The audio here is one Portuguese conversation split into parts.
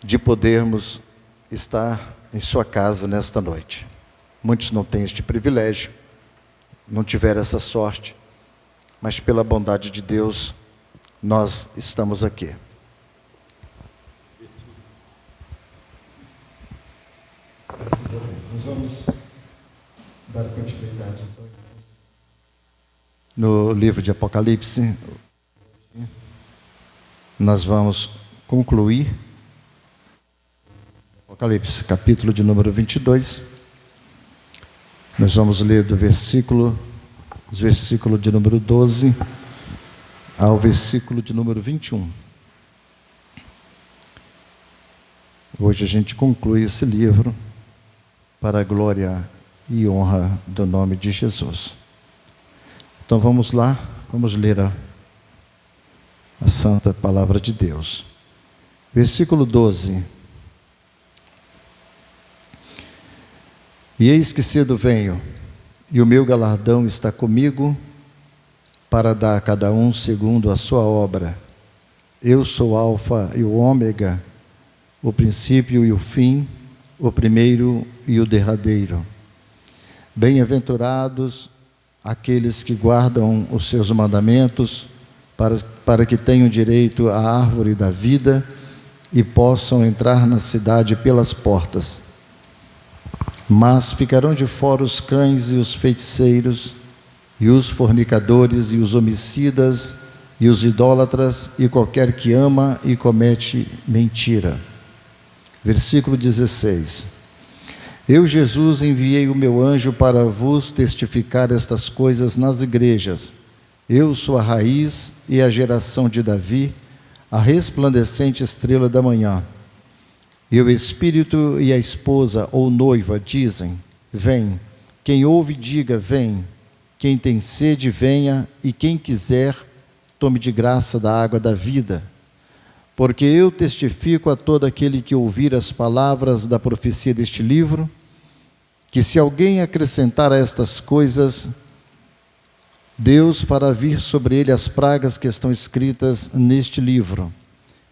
de podermos estar em sua casa nesta noite. Muitos não têm este privilégio, não tiveram essa sorte, mas pela bondade de Deus, nós estamos aqui. Graças a Deus. Nós vamos dar continuidade então no livro de Apocalipse. Nós vamos concluir Apocalipse, capítulo de número 22. Nós vamos ler do versículo de número 12 ao versículo de número 21. Hoje a gente conclui esse livro para a glória e honra do nome de Jesus. Então vamos lá, vamos ler a santa palavra de Deus. Versículo 12. E eis que cedo venho, e o meu galardão está comigo, para dar a cada um segundo a sua obra. Eu sou o Alfa e o Ômega, o princípio e o fim, o primeiro e o derradeiro. Bem-aventurados aqueles que guardam os seus mandamentos, para que tenham direito à árvore da vida e possam entrar na cidade pelas portas. Mas ficarão de fora os cães e os feiticeiros, e os fornicadores, e os homicidas, e os idólatras, e qualquer que ama e comete mentira. Versículo 16. Eu, Jesus, enviei o meu anjo para vos testificar estas coisas nas igrejas. Eu sou a raiz e a geração de Davi, a resplandecente estrela da manhã. E o Espírito e a esposa ou noiva dizem: vem. Quem ouve, diga: vem. Quem tem sede, venha, e quem quiser, tome de graça da água da vida. Porque eu testifico a todo aquele que ouvir as palavras da profecia deste livro, que se alguém acrescentar a estas coisas, Deus fará vir sobre ele as pragas que estão escritas neste livro.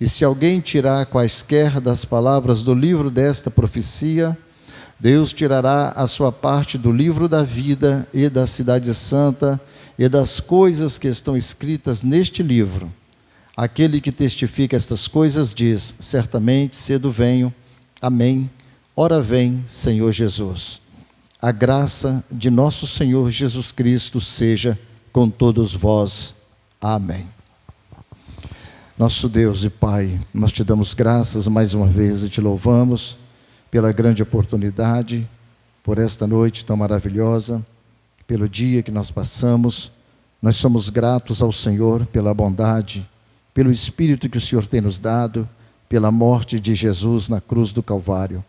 E se alguém tirar quaisquer das palavras do livro desta profecia, Deus tirará a sua parte do livro da vida e da cidade santa e das coisas que estão escritas neste livro. Aquele que testifica estas coisas diz: certamente cedo venho. Amém. Ora vem, Senhor Jesus. A graça de nosso Senhor Jesus Cristo seja com todos vós. Amém. Nosso Deus e Pai, nós te damos graças mais uma vez e te louvamos pela grande oportunidade, por esta noite tão maravilhosa, pelo dia que nós passamos. Nós somos gratos ao Senhor pela bondade, pelo Espírito que o Senhor tem nos dado, pela morte de Jesus na cruz do Calvário.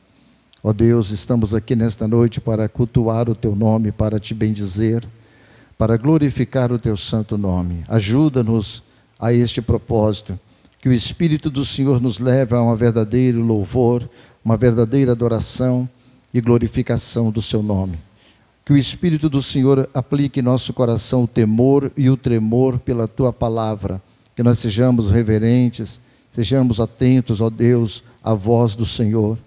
Ó Deus, estamos aqui nesta noite para cultuar o teu nome, para te bendizer, para glorificar o teu santo nome. Ajuda-nos a este propósito, que o Espírito do Senhor nos leve a um verdadeiro louvor, uma verdadeira adoração e glorificação do seu nome. Que o Espírito do Senhor aplique em nosso coração o temor e o tremor pela tua palavra, que nós sejamos reverentes, sejamos atentos, ó Deus, à voz do Senhor,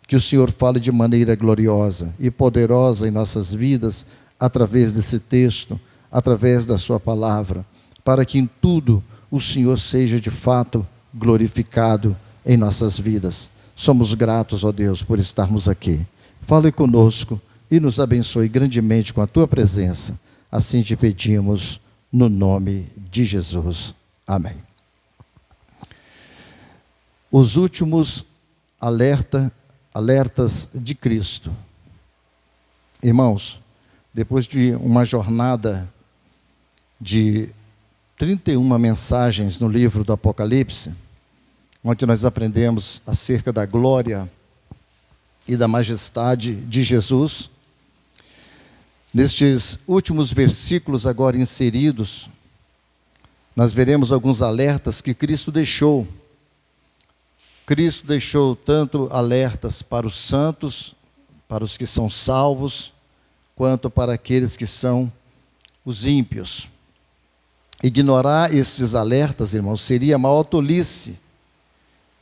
que o Senhor fale de maneira gloriosa e poderosa em nossas vidas, através desse texto, através da sua palavra, para que em tudo o Senhor seja de fato glorificado em nossas vidas. Somos gratos, ó Deus, por estarmos aqui. Fale conosco e nos abençoe grandemente com a tua presença. Assim te pedimos, no nome de Jesus. Amém. Os últimos alertas de Cristo. Irmãos, depois de uma jornada de 31 mensagens no livro do Apocalipse, onde nós aprendemos acerca da glória e da majestade de Jesus, nestes últimos versículos agora inseridos, nós veremos alguns alertas que Cristo deixou. Cristo deixou tanto alertas para os santos, para os que são salvos, quanto para aqueles que são os ímpios. Ignorar estes alertas, irmãos, seria a maior tolice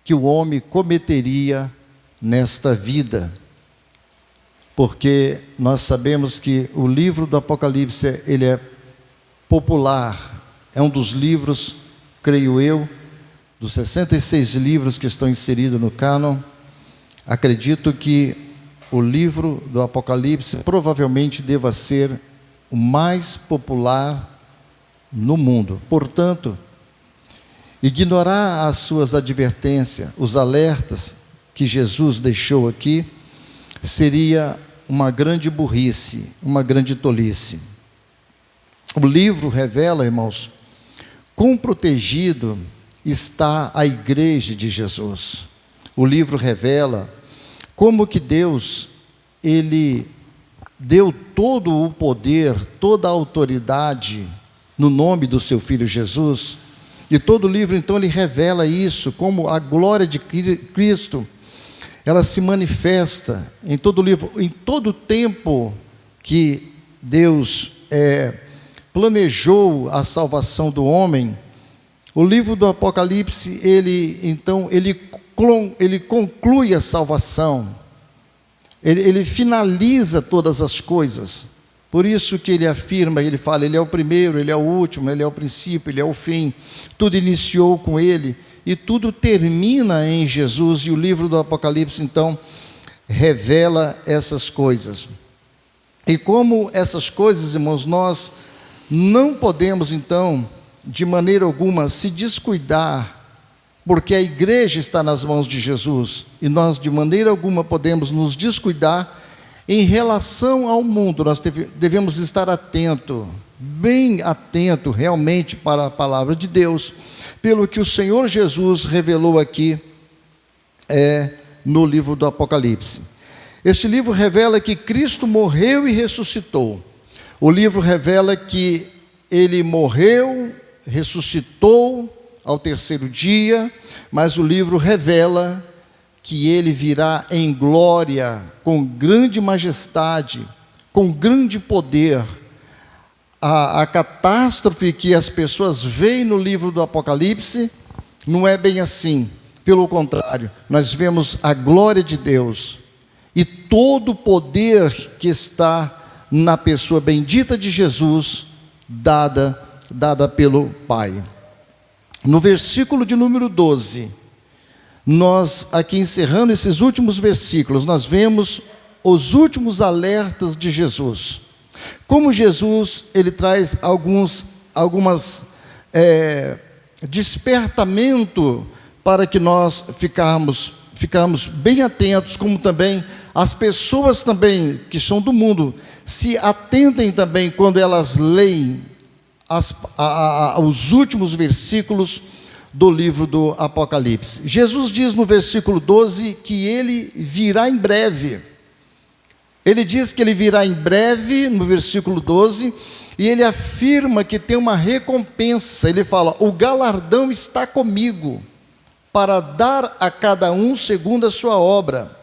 que o homem cometeria nesta vida. Porque nós sabemos que o livro do Apocalipse, ele é popular, é um dos livros, creio eu, dos 66 livros que estão inseridos no cânon. Acredito que o livro do Apocalipse provavelmente deva ser o mais popular no mundo. Portanto, ignorar as suas advertências, os alertas que Jesus deixou aqui, seria uma grande burrice, uma grande tolice. O livro revela, irmãos, quão protegido está a igreja de Jesus. O livro revela como que Deus, Ele deu todo o poder, toda a autoridade no nome do seu Filho Jesus. E todo o livro, então, ele revela isso, como a glória de Cristo, ela se manifesta em todo o livro, em todo o tempo que Deus planejou a salvação do homem. O livro do Apocalipse, ele conclui a salvação, ele finaliza todas as coisas. Por isso que ele afirma, ele fala, ele é o primeiro, ele é o último, ele é o princípio, ele é o fim. Tudo iniciou com ele e tudo termina em Jesus. E o livro do Apocalipse, então, revela essas coisas. E como essas coisas, irmãos, nós não podemos, então, de maneira alguma, se descuidar, porque a igreja está nas mãos de Jesus, e nós, de maneira alguma, podemos nos descuidar em relação ao mundo. Nós devemos estar atento, bem atento, realmente, para a palavra de Deus, pelo que o Senhor Jesus revelou aqui no livro do Apocalipse. Este livro revela que Cristo morreu e ressuscitou. O livro revela que Ele morreu, ressuscitou ao terceiro dia, mas o livro revela que Ele virá em glória, com grande majestade, com grande poder. A catástrofe que as pessoas veem no livro do Apocalipse não é bem assim. Pelo contrário, nós vemos a glória de Deus e todo o poder que está na pessoa bendita de Jesus, dada pelo Pai. No versículo de número 12, nós aqui encerrando esses últimos versículos, nós vemos os últimos alertas de Jesus. Como Jesus, ele traz algumas despertamento para que nós ficarmos bem atentos, como também as pessoas também que são do mundo se atentem também quando elas leem os últimos versículos do livro do Apocalipse. Jesus diz no versículo 12 que Ele virá em breve. Ele diz que Ele virá em breve, no versículo 12, e Ele afirma que tem uma recompensa. Ele fala, o galardão está comigo, para dar a cada um segundo a sua obra.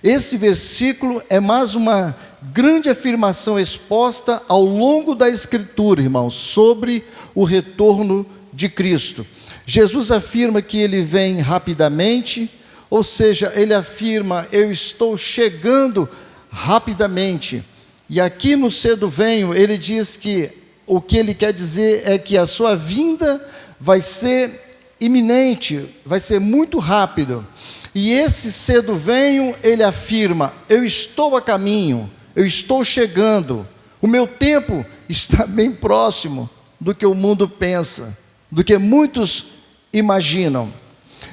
Esse versículo é mais uma grande afirmação exposta ao longo da Escritura, irmãos, sobre o retorno de Cristo. Jesus afirma que Ele vem rapidamente, ou seja, Ele afirma, eu estou chegando rapidamente. E aqui no cedo venho, Ele diz que o que Ele quer dizer é que a sua vinda vai ser iminente, vai ser muito rápido. E esse cedo venho, Ele afirma, eu estou a caminho, eu estou chegando, o meu tempo está bem próximo do que o mundo pensa, do que muitos imaginam.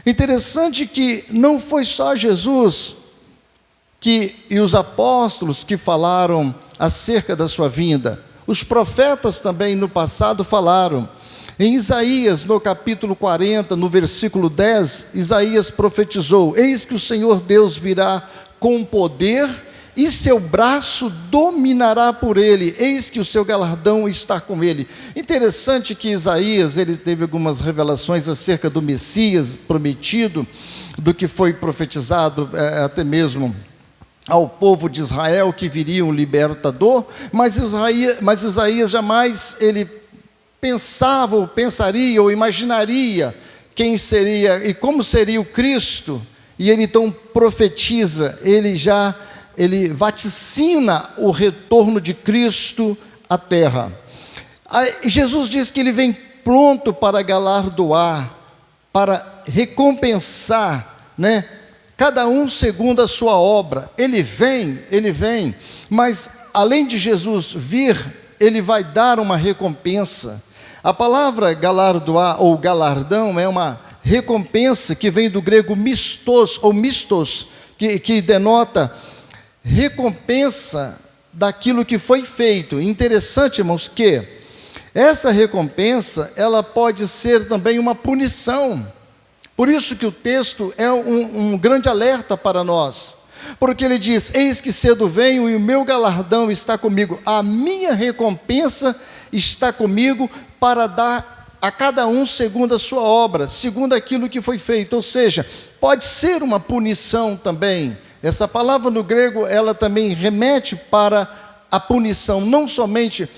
Interessante que não foi só Jesus e os apóstolos que falaram acerca da sua vinda. Os profetas também no passado falaram. Em Isaías, no capítulo 40, no versículo 10, Isaías profetizou, eis que o Senhor Deus virá com poder e seu braço dominará por ele, eis que o seu galardão está com ele. Interessante que Isaías, ele teve algumas revelações acerca do Messias prometido, do que foi profetizado até mesmo ao povo de Israel, que viria um libertador, mas Isaías jamais ele pensava, ou pensaria, ou imaginaria quem seria e como seria o Cristo, e ele então profetiza, ele vaticina o retorno de Cristo à terra. Jesus diz que ele vem pronto para galardoar, para recompensar, né? Cada um segundo a sua obra. Ele vem, mas além de Jesus vir, ele vai dar uma recompensa. A palavra galardoar ou galardão é uma recompensa que vem do grego mistos ou mistos, que denota recompensa daquilo que foi feito. Interessante, irmãos, que essa recompensa, ela pode ser também uma punição. Por isso que o texto é um grande alerta para nós, porque ele diz: eis que cedo venho e o meu galardão está comigo, a minha recompensa está comigo para dar a cada um segundo a sua obra, segundo aquilo que foi feito. Ou seja, pode ser uma punição também. Essa palavra no grego, ela também remete para a punição, não somente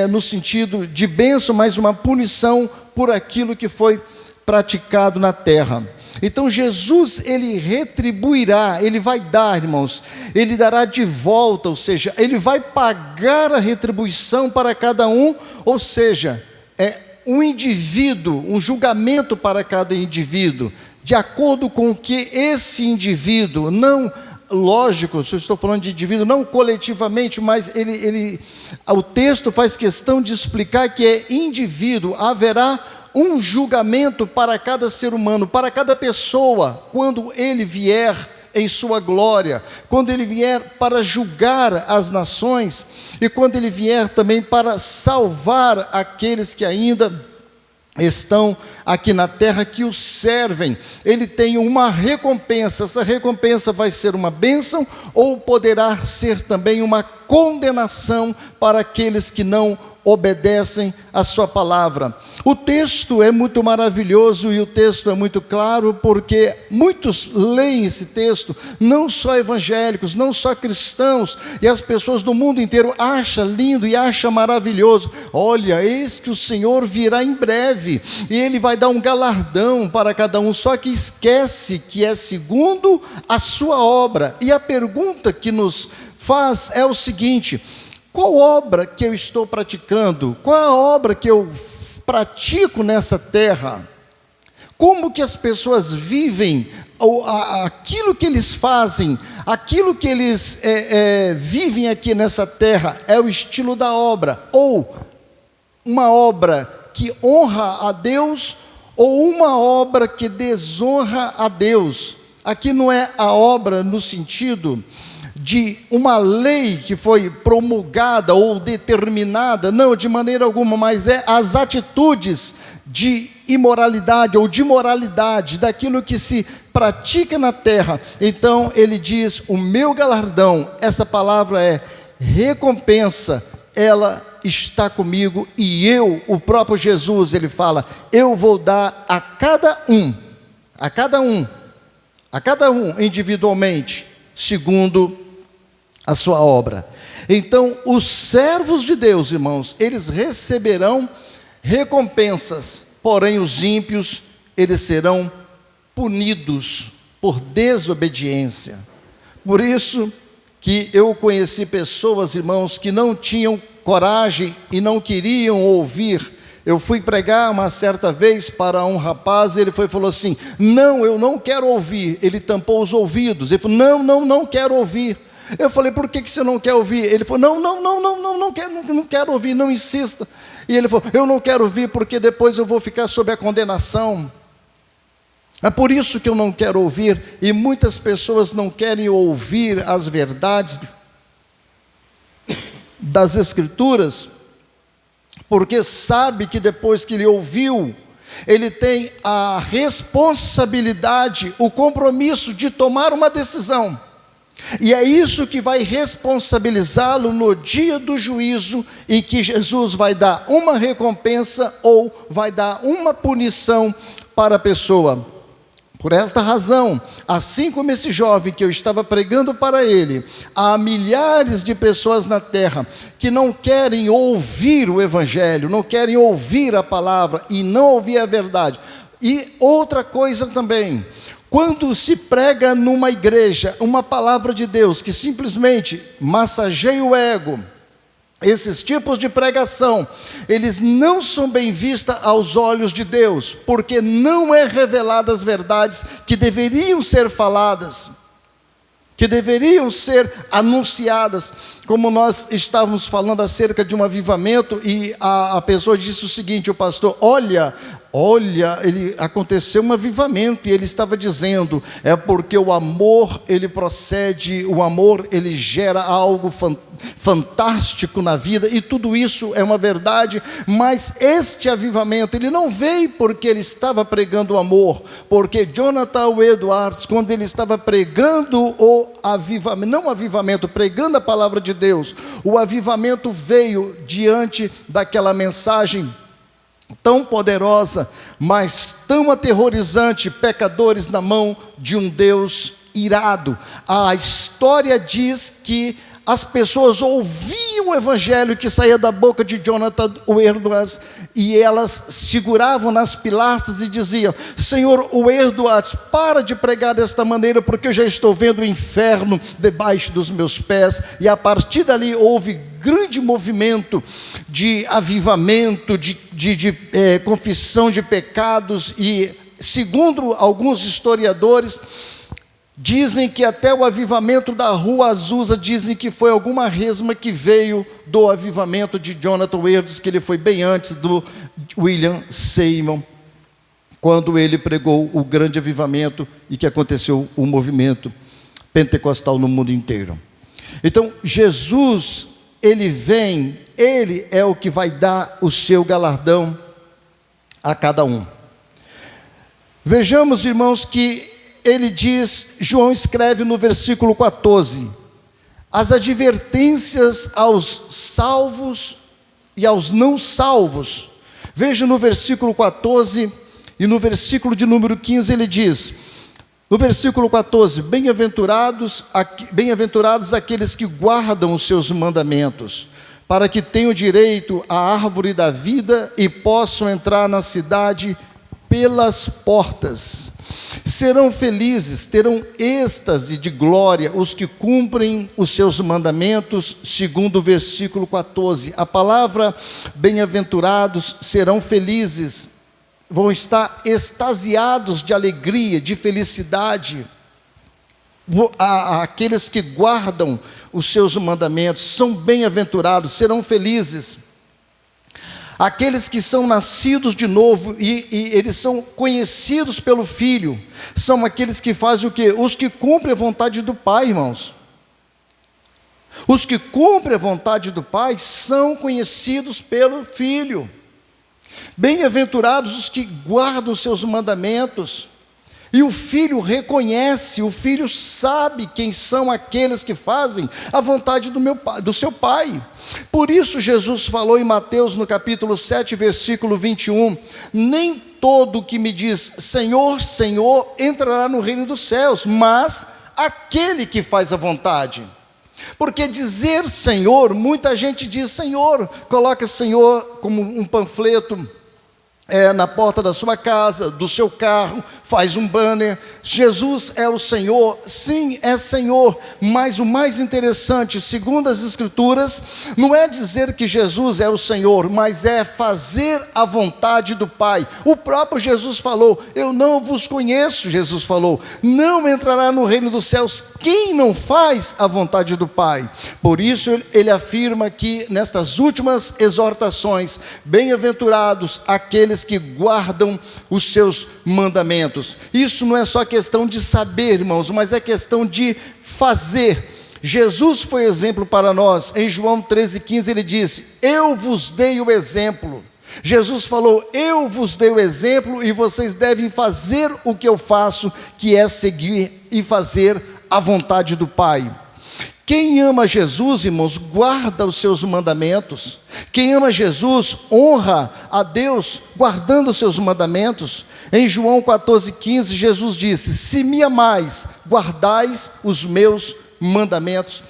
no sentido de bênção, mas uma punição por aquilo que foi praticado na terra. Então Jesus, ele retribuirá, ele vai dar, irmãos, ele dará de volta, ou seja, ele vai pagar a retribuição para cada um, ou seja, um indivíduo, um julgamento para cada indivíduo, de acordo com o que esse indivíduo, não, lógico, se eu estou falando de indivíduo, não coletivamente, mas o texto faz questão de explicar que é indivíduo, haverá um julgamento para cada ser humano, para cada pessoa, quando ele vier em sua glória, quando ele vier para julgar as nações, e quando ele vier também para salvar aqueles que ainda estão aqui na terra, que o servem. Ele tem uma recompensa. Essa recompensa vai ser uma bênção, ou poderá ser também uma condenação para aqueles que não obedecem a sua palavra. O texto é muito maravilhoso e o texto é muito claro, porque muitos leem esse texto, não só evangélicos, não só cristãos, e as pessoas do mundo inteiro acham lindo e acham maravilhoso. Olha, eis que o Senhor virá em breve e ele vai dar um galardão para cada um, só que esquece que é segundo a sua obra. E a pergunta que nos faz é o seguinte: qual obra que eu estou praticando? Qual a obra que eu pratico nessa terra? Como que as pessoas vivem, aquilo que eles fazem, aquilo que eles vivem aqui nessa terra, é o estilo da obra, ou uma obra que honra a Deus, ou uma obra que desonra a Deus. Aqui não é a obra no sentido de uma lei que foi promulgada ou determinada, não, de maneira alguma, mas é as atitudes de imoralidade ou de moralidade, daquilo que se pratica na terra. Então ele diz: o meu galardão, essa palavra é recompensa, ela está comigo, e eu, o próprio Jesus, ele fala: eu vou dar a cada um individualmente, segundo a sua obra. Então, os servos de Deus, irmãos, eles receberão recompensas, porém os ímpios, eles serão punidos por desobediência. Por isso que eu conheci pessoas, irmãos, que não tinham coragem e não queriam ouvir. Eu fui pregar uma certa vez para um rapaz, ele falou assim: não, eu não quero ouvir. Ele tampou os ouvidos, ele falou: não quero ouvir. Eu falei: por que você não quer ouvir? Ele falou: não quero ouvir, não insista. E ele falou: eu não quero ouvir porque depois eu vou ficar sob a condenação. É por isso que eu não quero ouvir. E muitas pessoas não querem ouvir as verdades das Escrituras, porque sabe que depois que ele ouviu, ele tem a responsabilidade, o compromisso de tomar uma decisão. E é isso que vai responsabilizá-lo no dia do juízo, e que Jesus vai dar uma recompensa ou vai dar uma punição para a pessoa. Por esta razão, assim como esse jovem que eu estava pregando para ele, há milhares de pessoas na terra que não querem ouvir o Evangelho, não querem ouvir a palavra e não ouvir a verdade. E outra coisa também, quando se prega numa igreja uma palavra de Deus que simplesmente massageia o ego, esses tipos de pregação, eles não são bem vistos aos olhos de Deus, porque não é reveladas as verdades que deveriam ser faladas, que deveriam ser anunciadas, como nós estávamos falando acerca de um avivamento, e a pessoa disse o seguinte, o pastor, olha, aconteceu um avivamento, e ele estava dizendo, é porque o amor, ele procede, o amor, ele gera algo fantástico na vida, e tudo isso é uma verdade, mas este avivamento, ele não veio porque ele estava pregando o amor, porque Jonathan Edwards, quando ele estava pregando o avivamento, não o avivamento, pregando a palavra de Deus, o avivamento veio diante daquela mensagem tão poderosa, mas tão aterrorizante, pecadores na mão de um Deus irado. A história diz que as pessoas ouviam o evangelho que saía da boca de Jonathan Edwards, e elas seguravam nas pilastras e diziam, Senhor Edwards, para de pregar desta maneira, porque eu já estou vendo o inferno debaixo dos meus pés. E a partir dali houve grande movimento de avivamento, de confissão de pecados, e segundo alguns historiadores, dizem que até o avivamento da Rua Azusa, dizem que foi alguma resma que veio do avivamento de Jonathan Edwards, que ele foi bem antes do William Seymour, quando ele pregou o grande avivamento e que aconteceu o movimento pentecostal no mundo inteiro. Então, Jesus, ele vem, ele é o que vai dar o seu galardão a cada um. Vejamos, irmãos, que ele diz, João escreve no versículo 14, as advertências aos salvos e aos não salvos. Veja no versículo 14 e no versículo de número 15 ele diz, no versículo 14, bem-aventurados aqueles que guardam os seus mandamentos, para que tenham direito à árvore da vida e possam entrar na cidade pelas portas. Serão felizes, terão êxtase de glória os que cumprem os seus mandamentos, segundo o versículo 14. A palavra bem-aventurados serão felizes, vão estar extasiados de alegria, de felicidade. Aqueles que guardam os seus mandamentos são bem-aventurados, serão felizes. Aqueles que são nascidos de novo e eles são conhecidos pelo Filho, são aqueles que fazem o quê? Os que cumprem a vontade do Pai, irmãos. Os que cumprem a vontade do Pai são conhecidos pelo Filho. Bem-aventurados os que guardam os seus mandamentos. E o Filho reconhece, o Filho sabe quem são aqueles que fazem a vontade do seu Pai. Por isso Jesus falou em Mateus no capítulo 7, versículo 21, nem todo que me diz Senhor, Senhor, entrará no reino dos céus, mas aquele que faz a vontade. Porque dizer Senhor, muita gente diz Senhor, coloca Senhor como um panfleto na porta da sua casa, do seu carro, faz um banner, Jesus é o Senhor, sim, é Senhor, mas o mais interessante, segundo as Escrituras, não é dizer que Jesus é o Senhor, mas é fazer a vontade do Pai. O próprio Jesus falou, eu não vos conheço, Jesus falou, não entrará no reino dos céus quem não faz a vontade do Pai. Por isso ele afirma que nestas últimas exortações, bem-aventurados aqueles que guardam os seus mandamentos. Isso não é só questão de saber, irmãos, mas é questão de fazer. Jesus foi exemplo para nós. Em João 13,15 ele disse, eu vos dei o exemplo. Jesus falou, eu vos dei o exemplo e vocês devem fazer o que eu faço, que é seguir e fazer a vontade do Pai. Quem ama Jesus, irmãos, guarda os seus mandamentos. Quem ama Jesus, honra a Deus, guardando os seus mandamentos. Em João 14,15, Jesus disse, se me amais, guardais os meus mandamentos.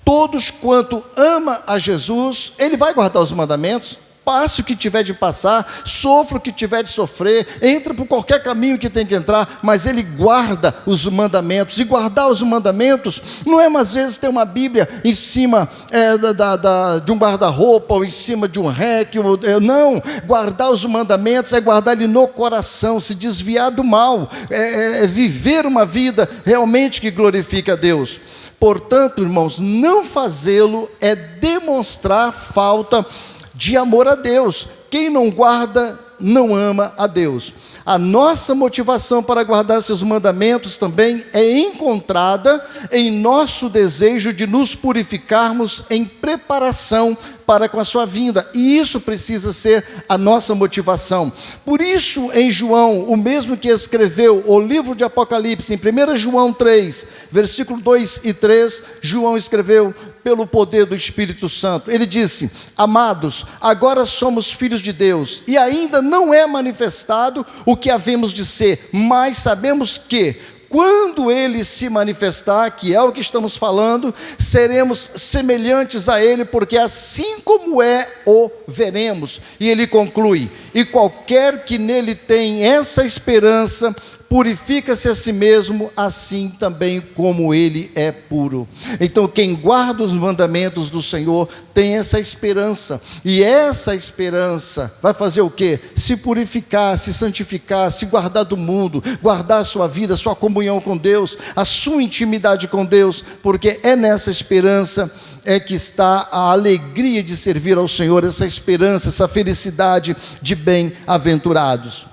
Todos quanto ama a Jesus, ele vai guardar os mandamentos. passe o que tiver de passar, sofra o que tiver de sofrer, entra por qualquer caminho que tem que entrar, mas ele guarda os mandamentos. E guardar os mandamentos não é, às vezes, ter uma Bíblia em cima de um guarda-roupa, ou em cima de um rack, não. Guardar os mandamentos é guardar ele no coração, se desviar do mal, é viver uma vida realmente que glorifica a Deus. Portanto, irmãos, não fazê-lo é demonstrar falta de amor a Deus. Quem não guarda, não ama a Deus. A nossa motivação para guardar seus mandamentos também é encontrada em nosso desejo de nos purificarmos em preparação para com a sua vinda, e isso precisa ser a nossa motivação. Por isso, em João, o mesmo que escreveu o livro de Apocalipse, em 1 João 3, versículo 2 e 3, João escreveu pelo poder do Espírito Santo. Ele disse: amados, agora somos filhos de Deus, e ainda não é manifestado o que havemos de ser, mas sabemos que, quando Ele se manifestar, que é o que estamos falando, seremos semelhantes a Ele, porque assim como é, o veremos. E ele conclui: e qualquer que nele tem essa esperança, purifica-se a si mesmo, assim também como ele é puro. Então, quem guarda os mandamentos do Senhor tem essa esperança, e essa esperança vai fazer o quê? Se purificar, se santificar, se guardar do mundo, guardar a sua vida, a sua comunhão com Deus, a sua intimidade com Deus, porque é nessa esperança é que está a alegria de servir ao Senhor, essa esperança, essa felicidade de bem-aventurados.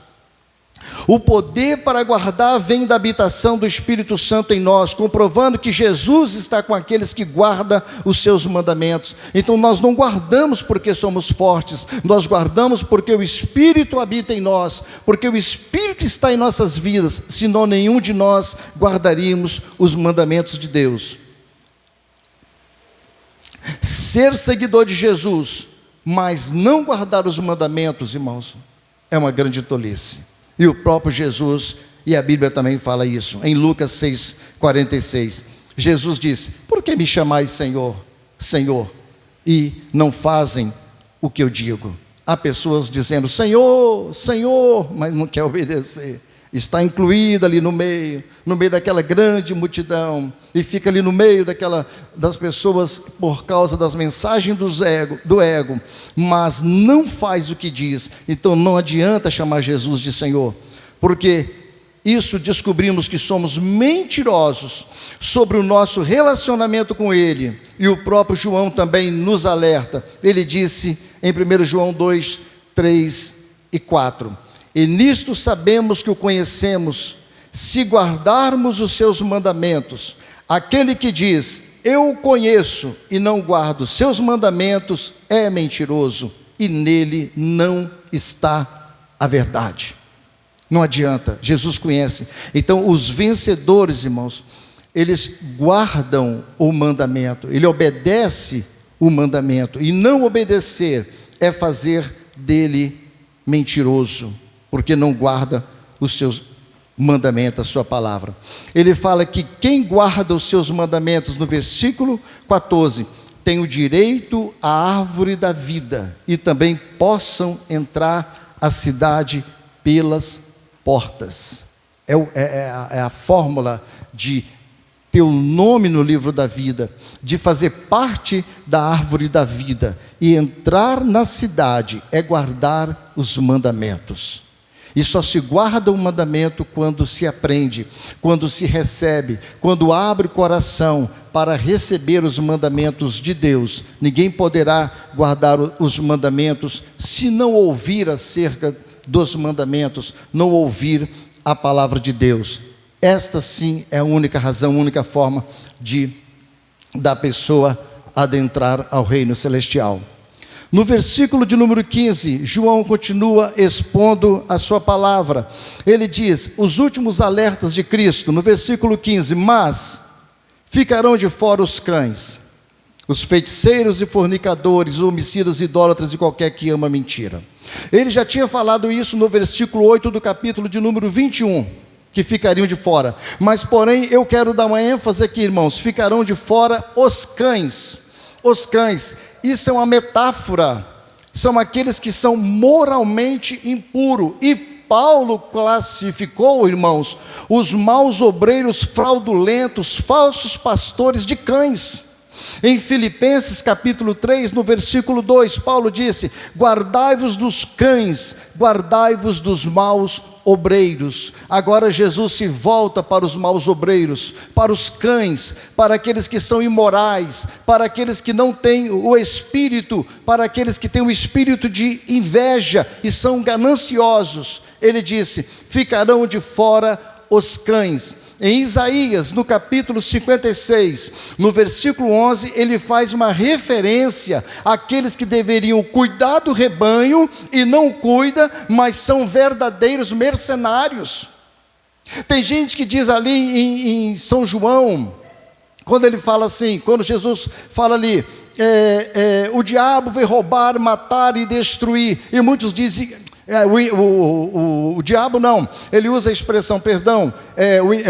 O poder para guardar vem da habitação do Espírito Santo em nós, comprovando que Jesus está com aqueles que guardam os seus mandamentos. Então nós não guardamos porque somos fortes, nós guardamos porque o Espírito habita em nós, porque o Espírito está em nossas vidas, senão nenhum de nós guardaríamos os mandamentos de Deus. Ser seguidor de Jesus, mas não guardar os mandamentos, irmãos, é uma grande tolice. E o próprio Jesus, e a Bíblia também fala isso, em Lucas 6,46, Jesus disse: por que me chamais Senhor, Senhor, e não fazem o que eu digo? Há pessoas dizendo Senhor, Senhor, mas não quer obedecer. Está incluído ali no meio daquela grande multidão, e fica ali no meio das pessoas por causa das mensagens do ego, mas não faz o que diz. Então não adianta chamar Jesus de Senhor, porque isso descobrimos que somos mentirosos sobre o nosso relacionamento com Ele, e o próprio João também nos alerta. Ele disse em 1 João 2, 3 e 4, e nisto sabemos que o conhecemos, se guardarmos os seus mandamentos. Aquele que diz, eu o conheço, e não guardo os seus mandamentos, é mentiroso, e nele não está a verdade. Não adianta, Jesus conhece. Então os vencedores, irmãos, eles guardam o mandamento, ele obedece o mandamento, e não obedecer é fazer dele mentiroso, porque não guarda os seus mandamentos, a sua palavra. Ele fala que quem guarda os seus mandamentos, no versículo 14, tem o direito à árvore da vida, e também possam entrar à cidade pelas portas. É a fórmula de ter o nome no livro da vida, de fazer parte da árvore da vida, e entrar na cidade é guardar os mandamentos. E só se guarda o mandamento quando se aprende, quando se recebe, quando abre o coração para receber os mandamentos de Deus. Ninguém poderá guardar os mandamentos se não ouvir acerca dos mandamentos, não ouvir a palavra de Deus. Esta sim é a única razão, a única forma da pessoa adentrar ao reino celestial. No versículo de número 15, João continua expondo a sua palavra. Ele diz, os últimos alertas de Cristo, no versículo 15, mas ficarão de fora os cães, os feiticeiros e fornicadores, homicidas, idólatras e qualquer que ama mentira. Ele já tinha falado isso no versículo 8 do capítulo de número 21, que ficariam de fora. Mas, porém, eu quero dar uma ênfase aqui, irmãos, ficarão de fora os cães. Os cães, isso é uma metáfora são aqueles que são moralmente impuros. E Paulo classificou, irmãos, os maus obreiros fraudulentos, falsos pastores de cães. Em Filipenses capítulo 3, no versículo 2, Paulo disse: guardai-vos dos cães, guardai-vos dos maus obreiros. Agora Jesus se volta para os maus obreiros, para os cães, para aqueles que são imorais, para aqueles que não têm o espírito, para aqueles que têm o espírito de inveja e são gananciosos. Ele disse: ficarão de fora os cães. Em Isaías, no capítulo 56, no versículo 11, ele faz uma referência àqueles que deveriam cuidar do rebanho e não cuida, mas são verdadeiros mercenários. Tem gente que diz ali em São João, quando ele fala assim, quando Jesus fala ali, o diabo veio roubar, matar e destruir, e muitos dizem... o diabo não, ele usa a expressão,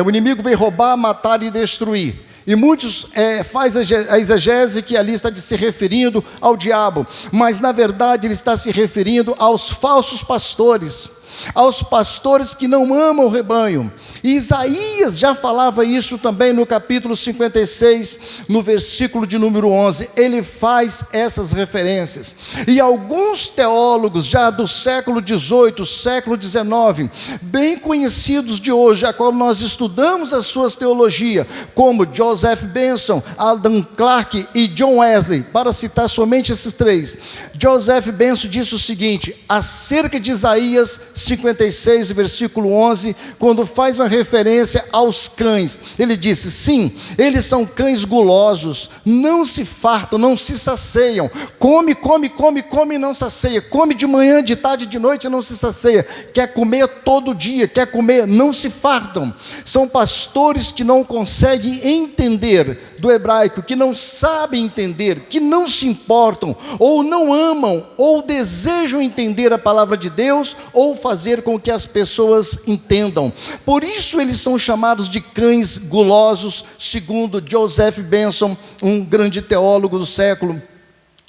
o inimigo veio roubar, matar e destruir, e muitos faz a exegese que ali está se referindo ao diabo, mas na verdade ele está se referindo aos falsos pastores, aos pastores que não amam o rebanho. E Isaías já falava isso também no capítulo 56, no versículo de número 11, ele faz essas referências. E alguns teólogos já do século 18, século 19, bem conhecidos de hoje, a qual nós estudamos as suas teologias, como Joseph Benson, Adam Clarke e John Wesley, para citar somente esses três. Joseph Benson disse o seguinte, acerca de Isaías 56, versículo 11, quando faz uma referência aos cães, ele disse, sim, eles são cães gulosos, não se fartam, não se saciam, come e não sacia, come de manhã, de tarde, de noite e não se sacia, quer comer todo dia, quer comer, não se fartam. São pastores que não conseguem entender do hebraico, que não sabem entender, que não se importam, ou não amam, ou desejam entender a palavra de Deus, ou fazer com que as pessoas entendam. Por isso eles são chamados de cães gulosos, segundo Joseph Benson, um grande teólogo do século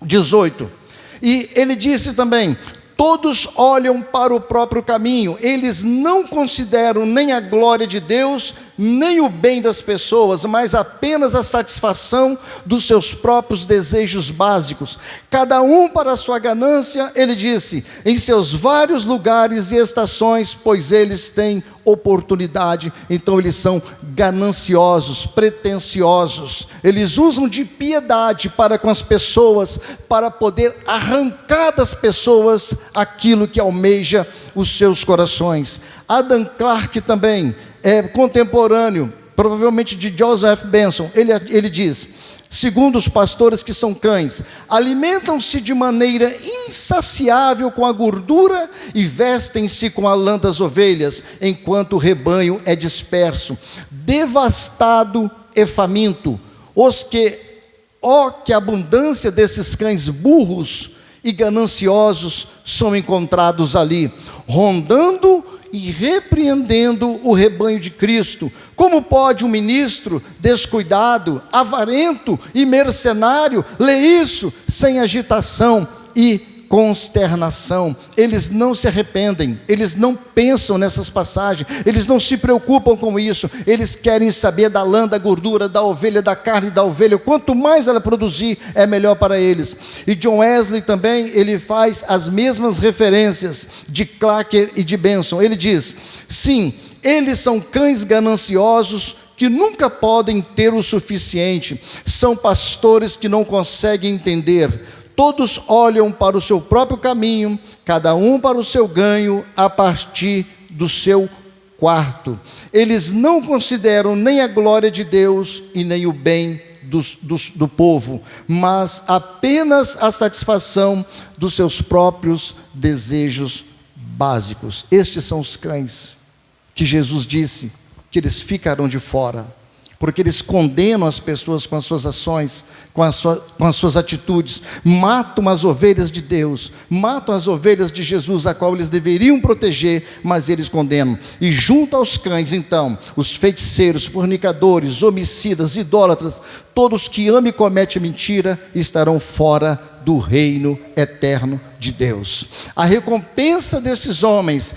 18. E ele disse também, todos olham para o próprio caminho, eles não consideram nem a glória de Deus, nem o bem das pessoas, mas apenas a satisfação dos seus próprios desejos básicos. Cada um para a sua ganância, ele disse, em seus vários lugares e estações, pois eles têm oportunidade. Então eles são gananciosos, pretensiosos, eles usam de piedade para com as pessoas, para poder arrancar das pessoas aquilo que almeja os seus corações. Adam Clarke também é contemporâneo, provavelmente de Joseph Benson, ele diz, segundo os pastores que são cães, alimentam-se de maneira insaciável com a gordura e vestem-se com a lã das ovelhas, enquanto o rebanho é disperso, devastado e faminto. Que abundância desses cães burros e gananciosos são encontrados ali, rondando e repreendendo o rebanho de Cristo. Como pode um ministro descuidado, avarento e mercenário ler isso sem agitação e consternação? Eles não se arrependem, eles não pensam nessas passagens, eles não se preocupam com isso, eles querem saber da lã, da gordura, da ovelha, da carne da ovelha, quanto mais ela produzir, é melhor para eles. E John Wesley também, ele faz as mesmas referências de Clarke e de Benson, ele diz, sim, eles são cães gananciosos, que nunca podem ter o suficiente, são pastores que não conseguem entender, todos olham para o seu próprio caminho, cada um para o seu ganho, a partir do seu quarto. Eles não consideram nem a glória de Deus e nem o bem do povo, mas apenas a satisfação dos seus próprios desejos básicos. Estes são os cães que Jesus disse que eles ficarão de fora. porque eles condenam as pessoas com as suas ações, com as suas atitudes, matam as ovelhas de Deus, matam as ovelhas de Jesus, a qual eles deveriam proteger, mas eles condenam. E junto aos cães, então, os feiticeiros, fornicadores, homicidas, idólatras, todos que amam e cometem mentira, estarão fora do reino eterno de Deus. A recompensa desses homens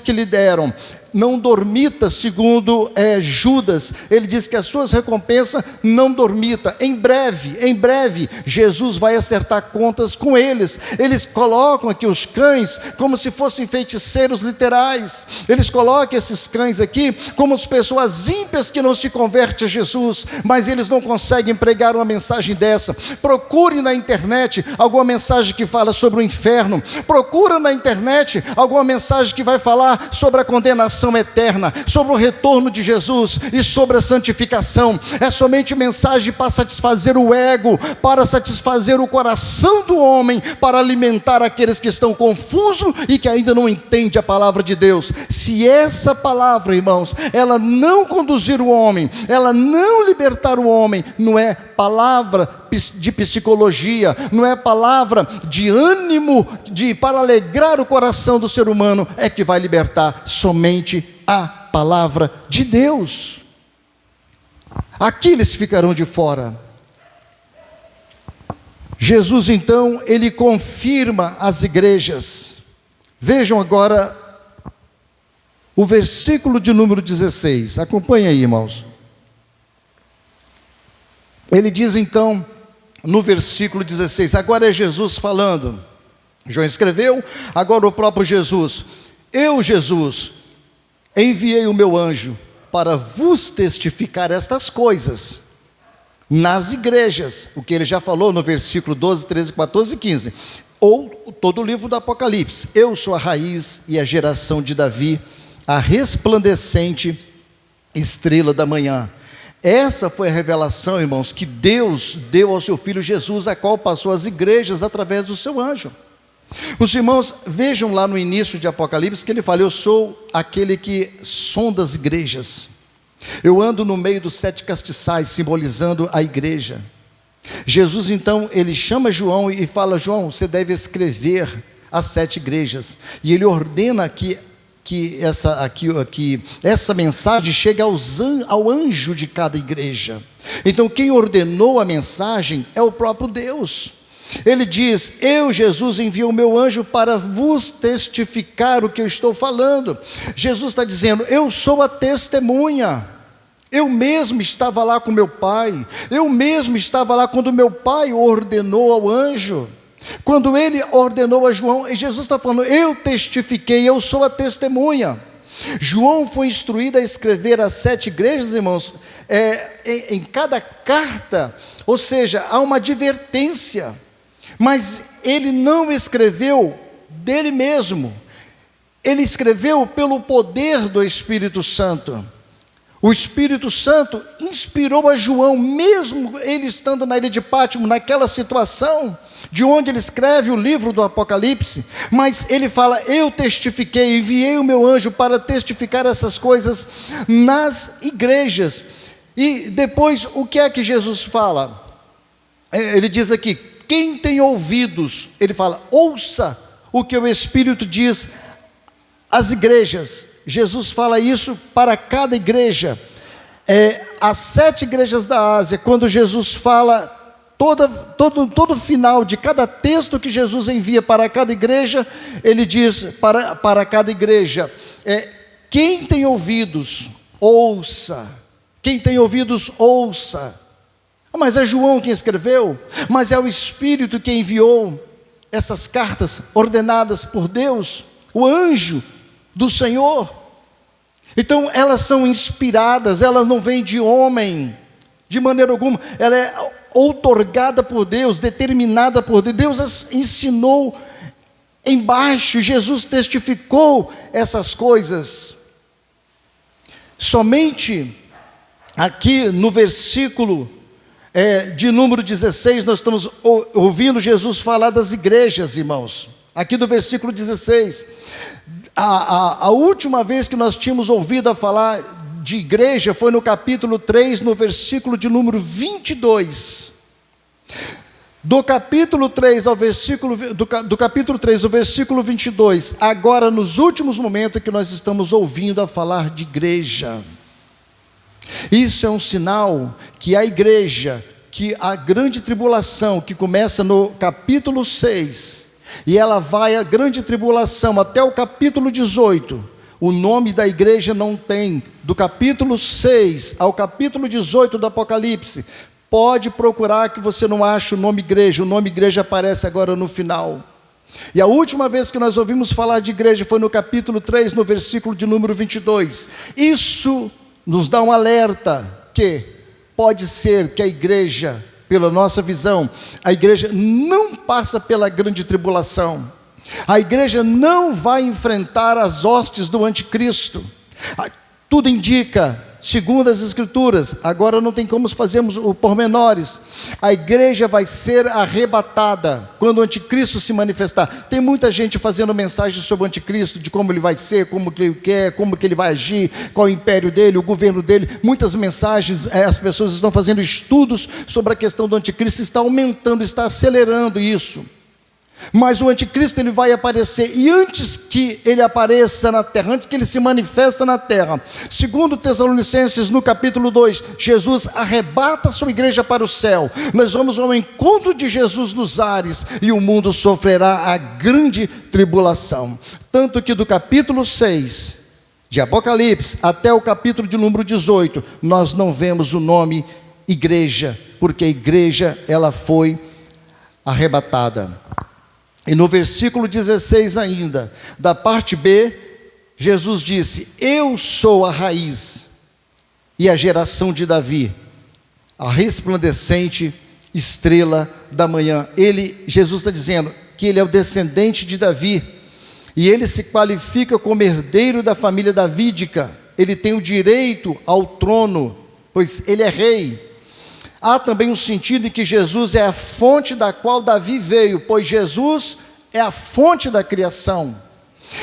que lhe deram, não dormita, segundo Judas, ele diz que as suas recompensas não dormita. Em breve, Jesus vai acertar contas com eles. Eles colocam aqui os cães como se fossem feiticeiros literais. Eles colocam esses cães aqui como as pessoas ímpias que não se convertem a Jesus, mas eles não conseguem pregar uma mensagem dessa. Procure na internet alguma mensagem que fala sobre o inferno. Procura na internet alguma mensagem que vai falar sobre a condenação eterna, sobre o retorno de Jesus e sobre a santificação. É somente mensagem para satisfazer o ego, para satisfazer o coração do homem, para alimentar aqueles que estão confusos e que ainda não entendem a palavra de Deus. Se essa palavra, irmãos, ela não conduzir o homem, ela não libertar o homem, não é palavra de psicologia, não é palavra de ânimo, para alegrar o coração do ser humano, é que vai libertar somente a palavra de Deus. Aqui eles ficarão de fora. Jesus então, ele confirma as igrejas. Vejam agora o versículo de número 16, acompanhe aí, irmãos. Ele diz então, no versículo 16, agora é Jesus falando. João escreveu, agora o próprio Jesus: eu, Jesus, enviei o meu anjo para vos testificar estas coisas nas igrejas, o que ele já falou no versículo 12, 13, 14 e 15, ou todo o livro do Apocalipse. Eu sou a raiz e a geração de Davi, a resplandecente estrela da manhã. Essa foi a revelação, irmãos, que Deus deu ao seu Filho Jesus, a qual passou às igrejas através do seu anjo. Os irmãos, vejam lá no início de Apocalipse, que ele fala: eu sou aquele que sonda as igrejas, eu ando no meio dos 7 castiçais, simbolizando a igreja. Jesus então, ele chama João e fala: João, você deve escrever as 7 igrejas, e ele ordena que essa mensagem chegue ao anjo de cada igreja. Então quem ordenou a mensagem é o próprio Deus. Ele diz: eu, Jesus, envio o meu anjo para vos testificar o que eu estou falando. Jesus está dizendo: eu sou a testemunha. Eu mesmo estava lá com meu pai, eu mesmo estava lá quando meu pai ordenou ao anjo. Quando ele ordenou a João, e Jesus está falando: eu testifiquei, eu sou a testemunha. João foi instruído a escrever as 7 igrejas, irmãos, em cada carta, ou seja, há uma advertência, mas ele não escreveu dele mesmo, ele escreveu pelo poder do Espírito Santo. O Espírito Santo inspirou a João, mesmo ele estando na ilha de Pátimo, naquela situação, de onde ele escreve o livro do Apocalipse, mas ele fala: eu testifiquei, enviei o meu anjo para testificar essas coisas nas igrejas. E depois, o que é que Jesus fala? Ele diz aqui: quem tem ouvidos, ele fala, ouça o que o Espírito diz às igrejas. Jesus fala isso para cada igreja. As 7 igrejas da Ásia, quando Jesus fala, todo final de cada texto que Jesus envia para cada igreja, ele diz para cada igreja: quem tem ouvidos, ouça. Quem tem ouvidos, ouça. Mas é João quem escreveu, mas é o Espírito que enviou essas cartas ordenadas por Deus, o anjo do Senhor. Então elas são inspiradas, elas não vêm de homem, de maneira alguma. Ela é outorgada por Deus, determinada por Deus. Deus as ensinou embaixo, Jesus testificou essas coisas. Somente aqui no versículo de número 16, nós estamos ouvindo Jesus falar das igrejas, irmãos. Aqui do versículo 16, a última vez que nós tínhamos ouvido a falar de igreja foi no capítulo 3, no versículo de número 22. Do capítulo 3 ao versículo, do capítulo 3, o versículo 22, agora nos últimos momentos que nós estamos ouvindo a falar de igreja. Isso é um sinal que a igreja, que a grande tribulação, que começa no capítulo 6, e ela vai a grande tribulação até o capítulo 18, o nome da igreja não tem, do capítulo 6 ao capítulo 18 do Apocalipse, pode procurar que você não acha o nome igreja aparece agora no final. E a última vez que nós ouvimos falar de igreja foi no capítulo 3, no versículo de número 22. Isso nos dá um alerta que pode ser que a igreja, pela nossa visão, a igreja não passa pela grande tribulação. A igreja não vai enfrentar as hostes do anticristo. Tudo indica, segundo as Escrituras, agora não tem como fazermos o pormenores, a igreja vai ser arrebatada quando o anticristo se manifestar. Tem muita gente fazendo mensagens sobre o anticristo, de como ele vai ser, como que ele quer, como que ele vai agir, qual é o império dele, o governo dele. Muitas mensagens, as pessoas estão fazendo estudos sobre a questão do anticristo, está aumentando, está acelerando isso. Mas o anticristo ele vai aparecer, e antes que ele apareça na terra, antes que ele se manifesta na terra, segundo Tessalonicenses no capítulo 2, Jesus arrebata a sua igreja para o céu. Nós vamos ao encontro de Jesus nos ares, e o mundo sofrerá a grande tribulação. Tanto que do capítulo 6 de Apocalipse até o capítulo de número 18, nós não vemos o nome igreja, porque a igreja ela foi arrebatada. E no versículo 16 ainda, da parte B, Jesus disse: eu sou a raiz e a geração de Davi, a resplandecente estrela da manhã. Jesus está dizendo que ele é o descendente de Davi, e ele se qualifica como herdeiro da família davídica. Ele tem o direito ao trono, pois ele é rei. Há também um sentido em que Jesus é a fonte da qual Davi veio, pois Jesus é a fonte da criação.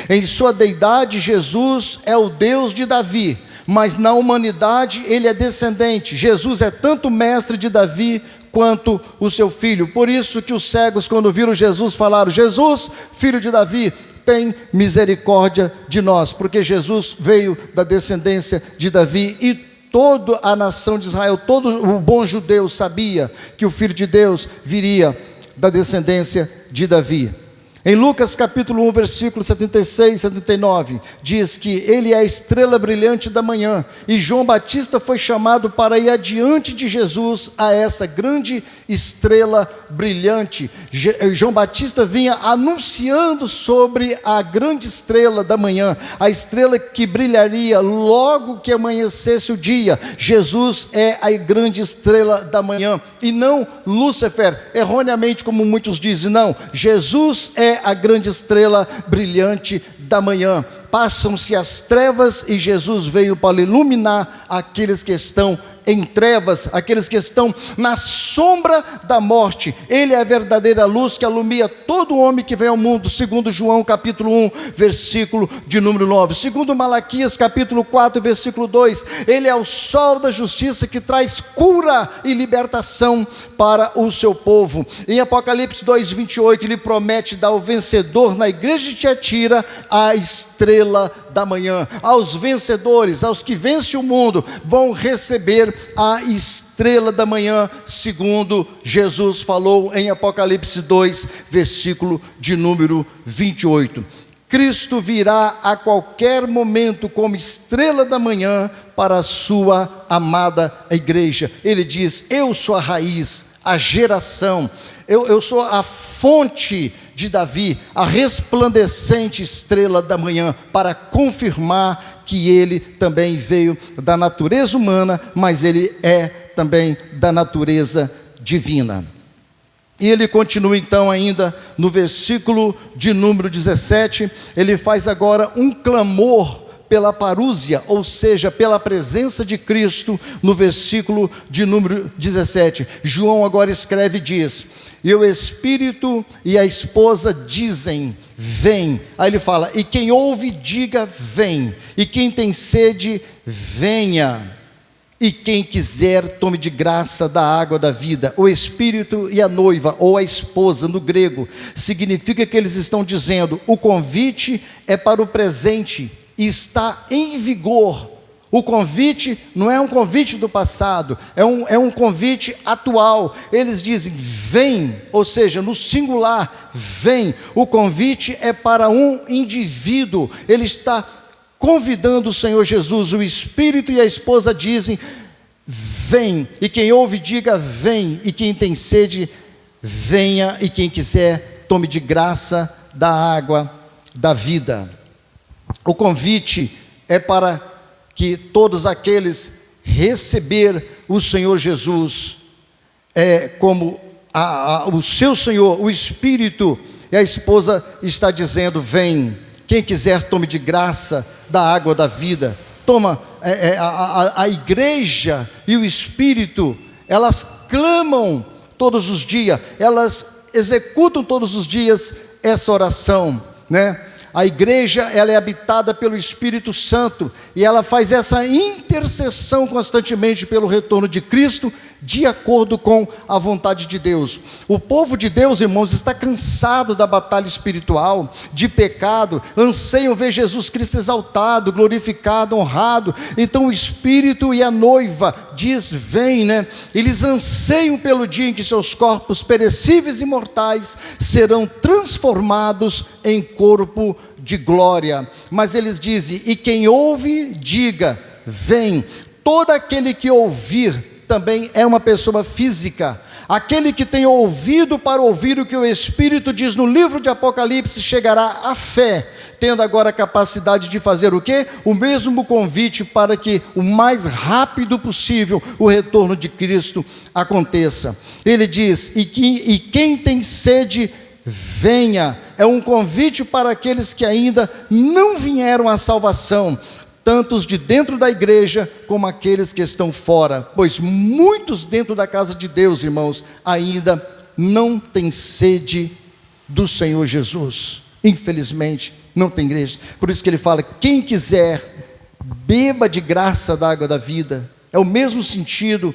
Em sua deidade, Jesus é o Deus de Davi, mas na humanidade ele é descendente. Jesus é tanto mestre de Davi quanto o seu filho. Por isso que os cegos, quando viram Jesus, falaram: Jesus, filho de Davi, tem misericórdia de nós, porque Jesus veio da descendência de Davi. E toda a nação de Israel, todo o bom judeu sabia que o Filho de Deus viria da descendência de Davi. Em Lucas capítulo 1, versículo 76 e 79, diz que ele é a estrela brilhante da manhã, e João Batista foi chamado para ir adiante de Jesus a essa grande estrela brilhante. João Batista vinha anunciando sobre a grande estrela da manhã, a estrela que brilharia logo que amanhecesse o dia. Jesus é a grande estrela da manhã, e não Lúcifer, erroneamente como muitos dizem. Não, Jesus é a grande estrela brilhante da manhã. Passam-se as trevas e Jesus veio para iluminar aqueles que estão em trevas, aqueles que estão na sombra da morte. Ele é a verdadeira luz que alumia todo homem que vem ao mundo, segundo João capítulo 1, versículo de número 9. Segundo Malaquias capítulo 4, versículo 2, ele é o sol da justiça que traz cura e libertação para o seu povo. Em Apocalipse 2, 28, ele promete dar ao vencedor na igreja de Tiatira a estrela da manhã. Aos vencedores, aos que vencem o mundo, vão receber a estrela da manhã, segundo Jesus falou em Apocalipse 2, versículo de número 28. Cristo virá a qualquer momento como estrela da manhã para a sua amada igreja. Ele diz: eu sou a raiz, a geração, eu sou a fonte de Davi, a resplandecente estrela da manhã, para confirmar que ele também veio da natureza humana, mas ele é também da natureza divina. E ele continua então ainda no versículo de número 17, ele faz agora um clamor pela parúzia, ou seja, pela presença de Cristo, no versículo de número 17. João agora escreve e diz: e o Espírito e a esposa dizem: vem. Aí ele fala: e quem ouve, diga: vem. E quem tem sede, venha. E quem quiser, tome de graça da água da vida. O Espírito e a noiva, ou a esposa, no grego, significa que eles estão dizendo: o convite é para o presente e está em vigor. O convite não é um convite do passado, é um convite atual. Eles dizem: vem, ou seja, no singular, vem. O convite é para um indivíduo. Ele está convidando o Senhor Jesus. O Espírito e a esposa dizem: vem. E quem ouve, diga: vem. E quem tem sede, venha. E quem quiser, tome de graça da água da vida. O convite é para que todos aqueles receber o Senhor Jesus como o seu Senhor. O Espírito e a esposa está dizendo: vem. Quem quiser, tome de graça da água da vida. Toma, a igreja e o Espírito, elas clamam todos os dias, elas executam todos os dias essa oração, né? A igreja, ela é habitada pelo Espírito Santo, e ela faz essa intercessão constantemente pelo retorno de Cristo, de acordo com a vontade de Deus. O povo de Deus, irmãos, está cansado da batalha espiritual, de pecado, anseiam ver Jesus Cristo exaltado, glorificado, honrado. Então o Espírito e a noiva diz: vem, né? Eles anseiam pelo dia em que seus corpos perecíveis e mortais serão transformados em corpo de glória. Mas eles dizem: e quem ouve, diga: vem. Todo aquele que ouvir também é uma pessoa física. Aquele que tem ouvido para ouvir o que o Espírito diz no livro de Apocalipse chegará à fé, tendo agora a capacidade de fazer o quê? O mesmo convite para que o mais rápido possível o retorno de Cristo aconteça. Ele diz: e quem tem sede, venha. É um convite para aqueles que ainda não vieram à salvação, tanto os de dentro da igreja, como aqueles que estão fora, pois muitos dentro da casa de Deus, irmãos, ainda não têm sede do Senhor Jesus. Infelizmente, não tem igreja. Por isso que ele fala: quem quiser, beba de graça da água da vida. É o mesmo sentido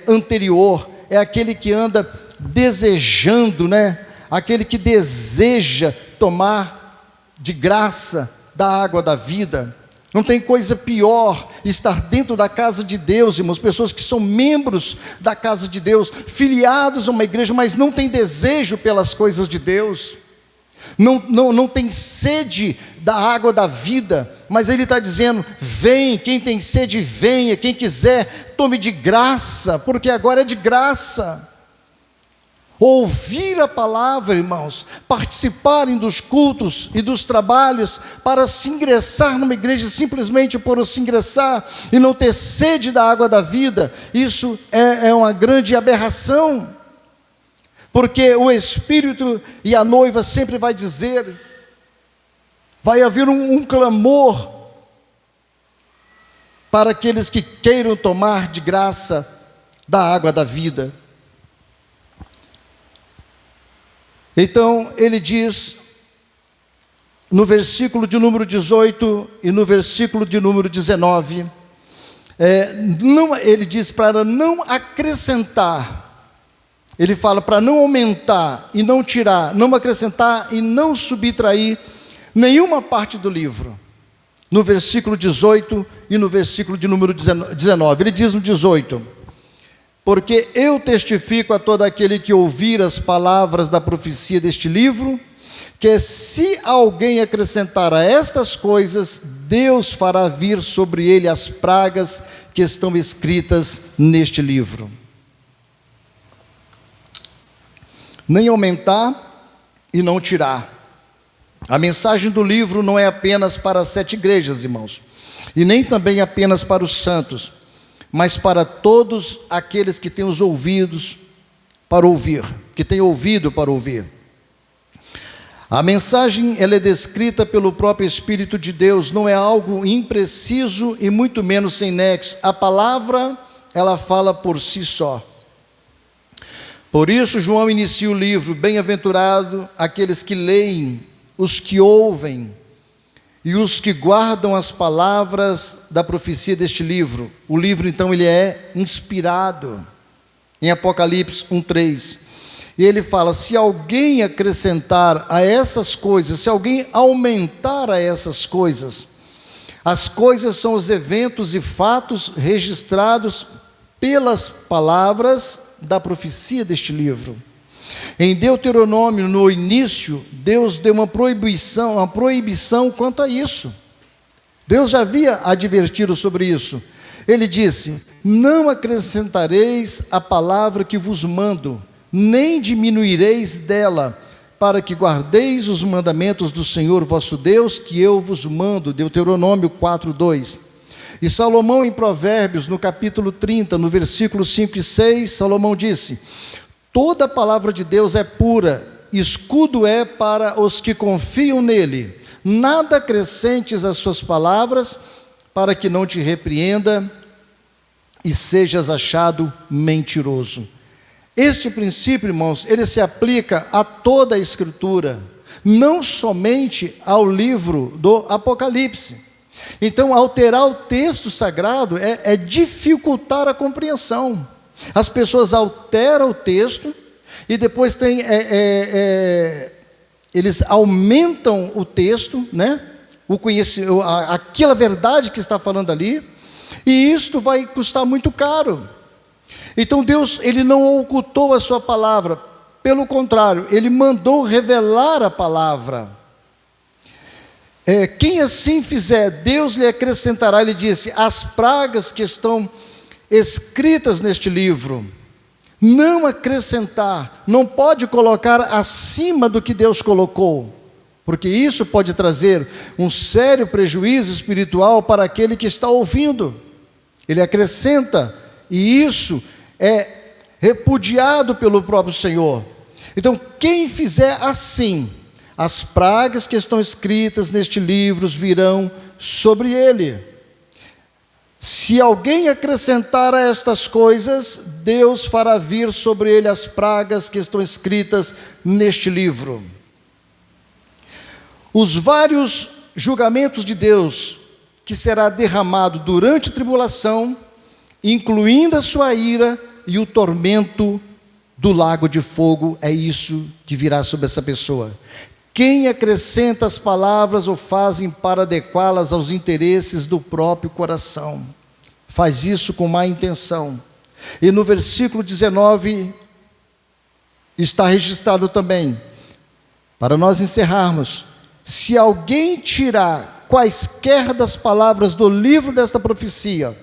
anterior, é aquele que anda desejando, né? Aquele que deseja tomar de graça da água da vida. Não tem coisa pior estar dentro da casa de Deus, irmãos, pessoas que são membros da casa de Deus, filiados a uma igreja, mas não têm desejo pelas coisas de Deus, não tem sede da água da vida. Mas ele está dizendo: vem, quem tem sede, venha, quem quiser, tome de graça, porque agora é de graça. Ouvir a palavra, irmãos, participarem dos cultos e dos trabalhos, para se ingressar numa igreja simplesmente por se ingressar e não ter sede da água da vida, isso é uma grande aberração, porque o Espírito e a noiva sempre vai dizer, vai haver um clamor para aqueles que queiram tomar de graça da água da vida. Então ele diz, no versículo de número 18 e no versículo de número 19, ele diz para não acrescentar, ele fala para não aumentar e não tirar, não acrescentar e não subtrair nenhuma parte do livro. No versículo 18 e no versículo de número 19, ele diz no 18: porque eu testifico a todo aquele que ouvir as palavras da profecia deste livro, que se alguém acrescentar a estas coisas, Deus fará vir sobre ele as pragas que estão escritas neste livro. Nem aumentar e não tirar. A mensagem do livro não é apenas para as 7 igrejas, irmãos, e nem também apenas para os santos, mas para todos aqueles que têm os ouvidos para ouvir, que têm ouvido para ouvir. A mensagem, ela é descrita pelo próprio Espírito de Deus, não é algo impreciso e muito menos sem nexo. A palavra, ela fala por si só. Por isso, João inicia o livro: bem-aventurado aqueles que leem, os que ouvem e os que guardam as palavras da profecia deste livro. O livro, então, ele é inspirado em Apocalipse 1:3. E ele fala: se alguém acrescentar a essas coisas, se alguém aumentar a essas coisas, as coisas são os eventos e fatos registrados pelas palavras da profecia deste livro. Em Deuteronômio, no início, Deus deu uma proibição quanto a isso. Deus já havia advertido sobre isso. Ele disse: não acrescentareis a palavra que vos mando, nem diminuireis dela, para que guardeis os mandamentos do Senhor vosso Deus, que eu vos mando. Deuteronômio 4:2. E Salomão, em Provérbios, no capítulo 30, no versículo 5 e 6, Salomão disse: toda a palavra de Deus é pura, escudo é para os que confiam nele. Nada acrescentes às suas palavras, para que não te repreenda e sejas achado mentiroso. Este princípio, irmãos, ele se aplica a toda a Escritura, não somente ao livro do Apocalipse. Então, alterar o texto sagrado é dificultar a compreensão. As pessoas alteram o texto e depois eles aumentam o texto, né? Aquela verdade que está falando ali, e isto vai custar muito caro. Então Deus, ele não ocultou a sua palavra, pelo contrário, ele mandou revelar a palavra. Quem assim fizer, Deus lhe acrescentará. Ele disse: as pragas que estão escritas neste livro, não acrescentar, não pode colocar acima do que Deus colocou, porque isso pode trazer um sério prejuízo espiritual para aquele que está ouvindo. Ele acrescenta, e isso é repudiado pelo próprio Senhor. Então, quem fizer assim, as pragas que estão escritas neste livro virão sobre ele. Se alguém acrescentar a estas coisas, Deus fará vir sobre ele as pragas que estão escritas neste livro. Os vários julgamentos de Deus que será derramado durante a tribulação, incluindo a sua ira e o tormento do lago de fogo, é isso que virá sobre essa pessoa. Quem acrescenta as palavras ou fazem para adequá-las aos interesses do próprio coração, faz isso com má intenção. E no versículo 19 está registrado também, para nós encerrarmos: se alguém tirar quaisquer das palavras do livro desta profecia,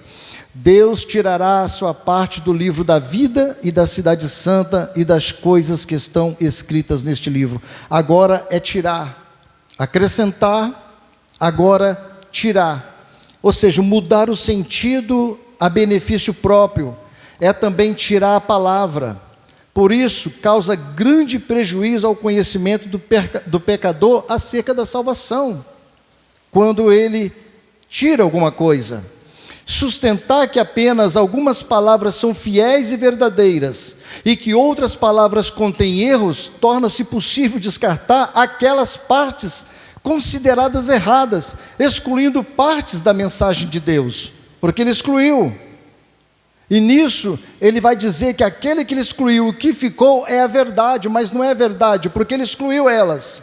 Deus tirará a sua parte do livro da vida e da cidade santa e das coisas que estão escritas neste livro. Agora é tirar, acrescentar, agora tirar. Ou seja, mudar o sentido a benefício próprio é também tirar a palavra. Por isso, causa grande prejuízo ao conhecimento do pecador acerca da salvação, quando ele tira alguma coisa. Sustentar que apenas algumas palavras são fiéis e verdadeiras e que outras palavras contêm erros, torna-se possível descartar aquelas partes consideradas erradas, excluindo partes da mensagem de Deus, porque ele excluiu. E nisso ele vai dizer que aquele que ele excluiu, o que ficou é a verdade, mas não é verdade, porque ele excluiu elas.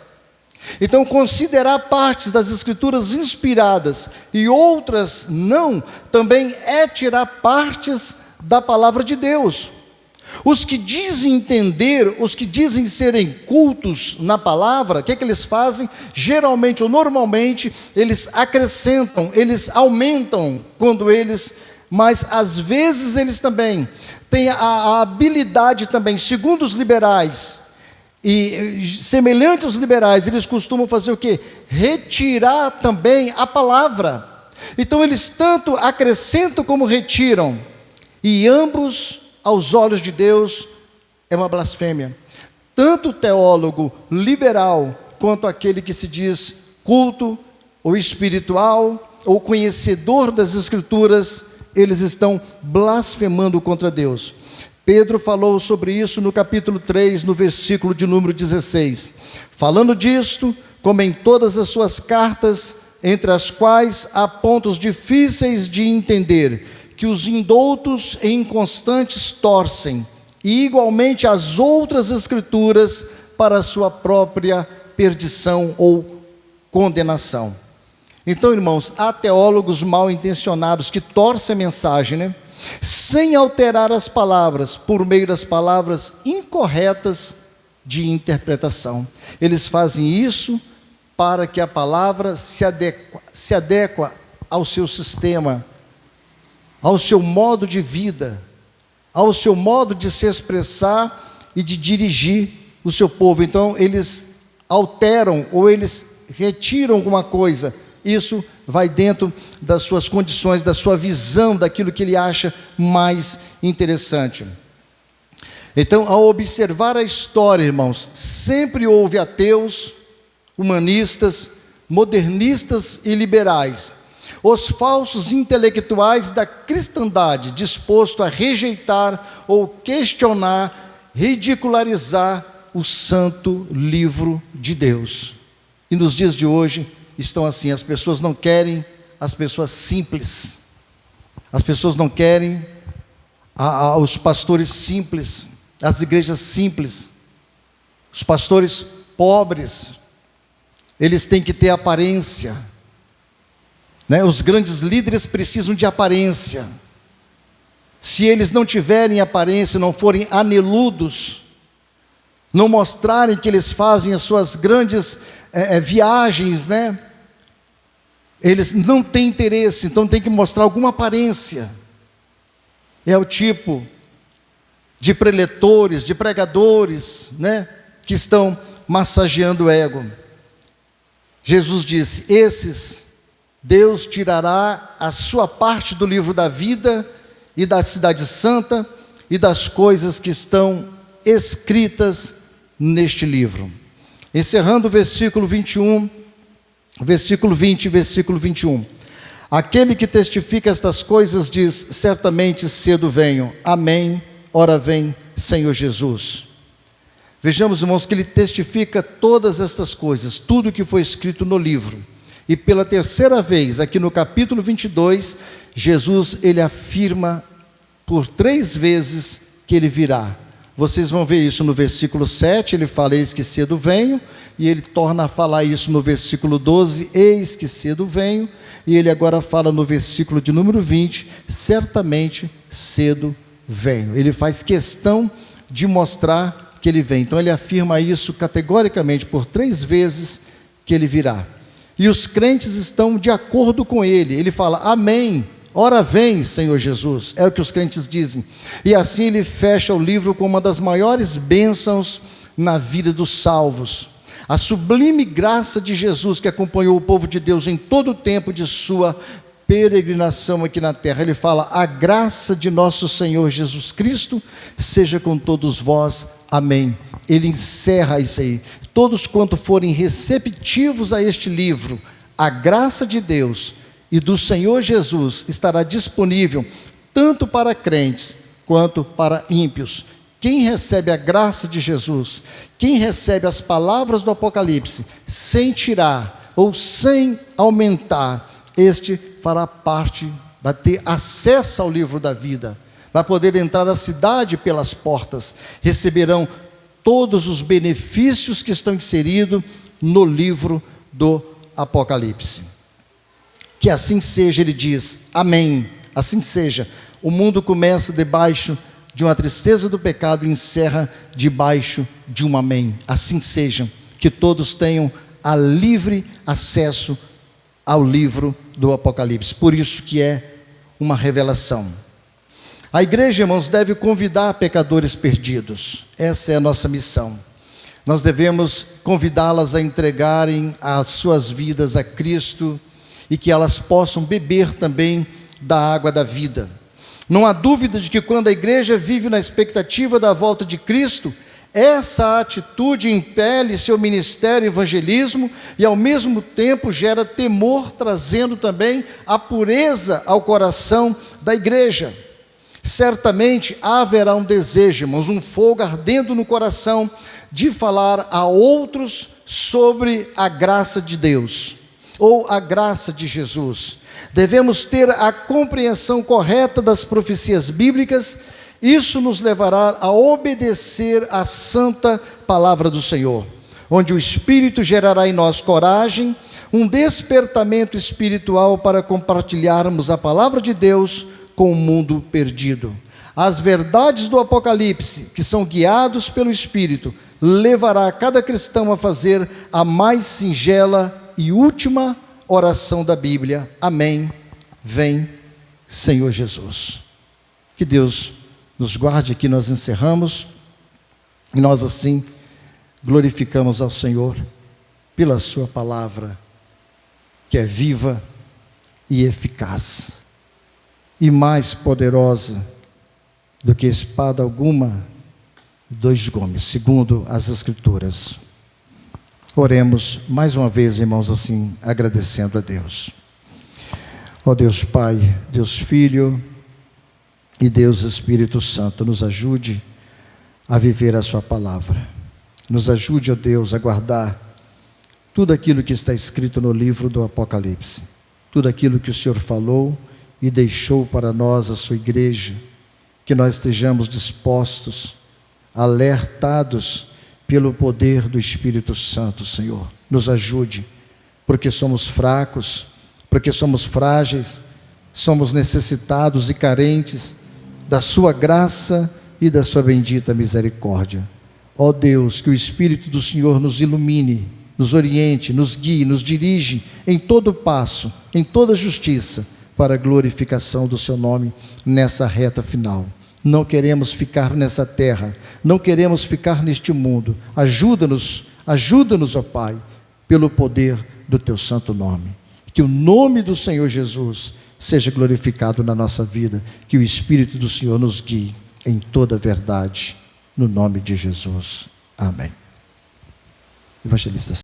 Então, considerar partes das Escrituras inspiradas e outras não, também é tirar partes da palavra de Deus. Os que dizem entender, os que dizem serem cultos na palavra, o que eles fazem? Geralmente ou normalmente, eles acrescentam, eles aumentam mas às vezes eles também têm a habilidade também, segundo os liberais, e semelhante aos liberais, eles costumam fazer o quê? Retirar também a palavra. Então eles tanto acrescentam como retiram, e ambos, aos olhos de Deus, é uma blasfêmia. Tanto o teólogo liberal, quanto aquele que se diz culto, ou espiritual, ou conhecedor das Escrituras, eles estão blasfemando contra Deus. Pedro falou sobre isso no capítulo 3, no versículo de número 16. Falando disto, como em todas as suas cartas, entre as quais há pontos difíceis de entender, que os indoutos e inconstantes torcem, e igualmente as outras escrituras para a sua própria perdição ou condenação. Então, irmãos, há teólogos mal intencionados que torcem a mensagem, né? Sem alterar as palavras, por meio das palavras incorretas de interpretação. Eles fazem isso para que a palavra se adequa ao seu sistema, ao seu modo de vida, ao seu modo de se expressar e de dirigir o seu povo. Então, eles alteram ou eles retiram alguma coisa. Isso vai dentro das suas condições, da sua visão, daquilo que ele acha mais interessante. Então, ao observar a história, irmãos, sempre houve ateus, humanistas, modernistas e liberais, os falsos intelectuais da cristandade, dispostos a rejeitar ou questionar, ridicularizar o santo livro de Deus. E nos dias de hoje estão assim, as pessoas não querem as pessoas simples, as pessoas não querem os pastores simples, as igrejas simples, os pastores pobres, eles têm que ter aparência, né? Os grandes líderes precisam de aparência. Se eles não tiverem aparência, não forem aneludos, não mostrarem que eles fazem as suas grandes viagens, né? Eles não têm interesse, então tem que mostrar alguma aparência. É o tipo de preletores, de pregadores, né? Que estão massageando o ego. Jesus disse: esses Deus tirará a sua parte do livro da vida e da cidade santa e das coisas que estão escritas neste livro. Encerrando o versículo 21, versículo 20 e versículo 21. Aquele que testifica estas coisas diz: certamente cedo venho. Amém. Ora vem, Senhor Jesus. Vejamos, irmãos, que ele testifica todas estas coisas, tudo que foi escrito no livro. E pela terceira vez, aqui no capítulo 22, Jesus, ele afirma por 3 vezes que ele virá. Vocês vão ver isso no versículo 7, ele fala: eis que cedo venho, e ele torna a falar isso no versículo 12, eis que cedo venho, e ele agora fala no versículo de número 20, certamente cedo venho. Ele faz questão de mostrar que ele vem. Então ele afirma isso categoricamente por 3 vezes que ele virá. E os crentes estão de acordo com ele. Ele fala: amém, ora vem, Senhor Jesus. É o que os crentes dizem. E assim ele fecha o livro com uma das maiores bênçãos na vida dos salvos. A sublime graça de Jesus que acompanhou o povo de Deus em todo o tempo de sua peregrinação aqui na terra. Ele fala: a graça de nosso Senhor Jesus Cristo seja com todos vós. Amém. Ele encerra isso aí. Todos quanto forem receptivos a este livro, a graça de Deus e do Senhor Jesus estará disponível tanto para crentes quanto para ímpios. Quem recebe a graça de Jesus, quem recebe as palavras do Apocalipse, sem tirar ou sem aumentar, este fará parte, vai ter acesso ao livro da vida, vai poder entrar na cidade pelas portas, receberão todos os benefícios que estão inseridos no livro do Apocalipse. Que assim seja, ele diz, amém, assim seja. O mundo começa debaixo de uma tristeza do pecado e encerra debaixo de um amém. Assim seja, que todos tenham a livre acesso ao livro do Apocalipse. Por isso que é uma revelação. A igreja, irmãos, deve convidar pecadores perdidos. Essa é a nossa missão. Nós devemos convidá-las a entregarem as suas vidas a Cristo e que elas possam beber também da água da vida. Não há dúvida de que quando a igreja vive na expectativa da volta de Cristo, essa atitude impele seu ministério e evangelismo e ao mesmo tempo gera temor, trazendo também a pureza ao coração da igreja. Certamente haverá um desejo, irmãos, um fogo ardendo no coração de falar a outros sobre a graça de Deus, ou a graça de Jesus. Devemos ter a compreensão correta das profecias bíblicas. Isso nos levará a obedecer à santa palavra do Senhor, onde o Espírito gerará em nós coragem, um despertamento espiritual para compartilharmos a palavra de Deus com o mundo perdido. As verdades do Apocalipse, que são guiados pelo Espírito, levará cada cristão a fazer a mais singela e última oração da Bíblia. Amém. Vem, Senhor Jesus. Que Deus nos guarde. Aqui nós encerramos, e nós assim glorificamos ao Senhor pela sua palavra, que é viva e eficaz, e mais poderosa do que espada alguma, dois gumes, segundo as Escrituras. Oremos mais uma vez, irmãos, assim, agradecendo a Deus. Ó Deus Pai, Deus Filho e Deus Espírito Santo, nos ajude a viver a sua palavra. Nos ajude, ó Deus, a guardar tudo aquilo que está escrito no livro do Apocalipse, tudo aquilo que o Senhor falou e deixou para nós, a sua igreja, que nós estejamos dispostos, alertados pelo poder do Espírito Santo, Senhor. Nos ajude, porque somos fracos, porque somos frágeis, somos necessitados e carentes da sua graça e da sua bendita misericórdia. Ó Deus, que o Espírito do Senhor nos ilumine, nos oriente, nos guie, nos dirige em todo passo, em toda justiça, para a glorificação do seu nome nessa reta final. Não queremos ficar nessa terra, não queremos ficar neste mundo. Ajuda-nos, ó Pai, pelo poder do teu santo nome. Que o nome do Senhor Jesus seja glorificado na nossa vida, que o Espírito do Senhor nos guie em toda a verdade, no nome de Jesus. Amém. Evangelista